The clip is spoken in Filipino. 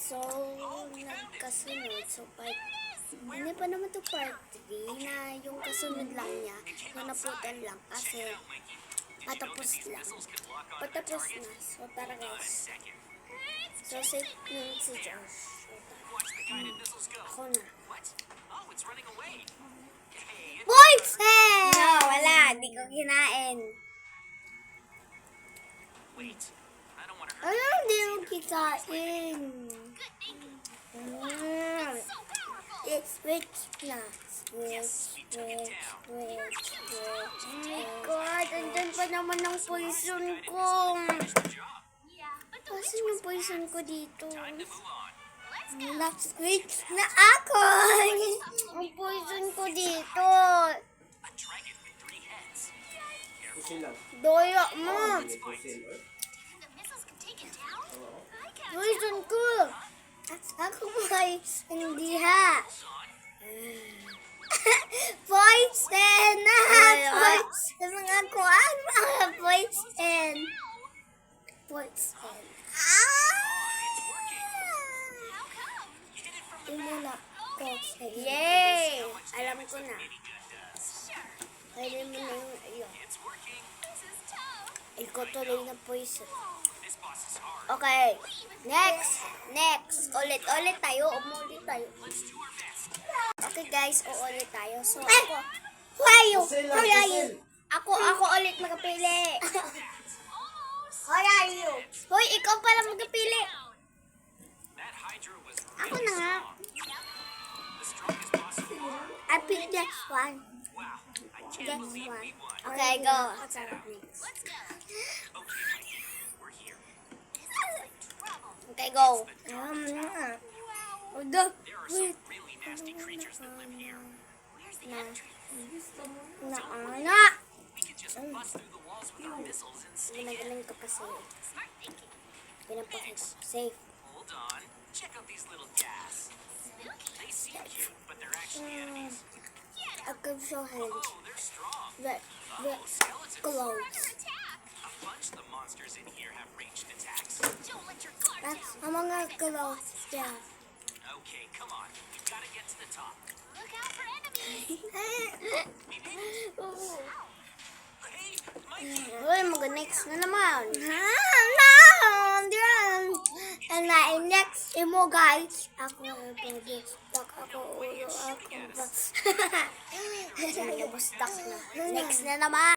So, nagkasunod. So, hindi pa naman to part 3 na yung kasunod lang niya. Na naputan lang kasi patapos lang. Patapos na. So, tara guys. So, safe nun si Josh. Ako na. Boys! No, wala. Di ko kinain. Ano hindi mo kikain? Switch na. Switch. Oh my God, andyan pa naman ang poison ko. Kasi yung poison ko dito. Switch na ako. Ang poison ko dito. Doya mo. Poison ko. Ako may hindi ha. Poison na. Poison mga kuan mga poison. Poison. Imula ko. Yay! Alam ko na. Pwede mo na yung ayun. Ikaw tuloy na poison. Okay. Next. Ulit tayo. Umulit tayo. Okay guys, uulit tayo. So ako. Ako ulit magpili. Hoy, ikaw pala magpili. Ako na nga. I pick this one. Okay, go. Okay, go. Ginagaling ko kasi. Pinapakita ko. Safe. Hold on. Check out these little gas. They seem cute, but they're actually enemies. I can show him. Oh, they're strong. The Skeletons. clothes. A bunch of the monsters in here have ranged attacks. Don't let your guard That's down. ang mga clothes. Yeah. Okay, come on. We've got to get to the top. Look out for enemies. We did it. Hey, Mikey. Uy, mag-next na naman. And next mo guys. Ako nabustak ako. Nabustak na. Next na naman.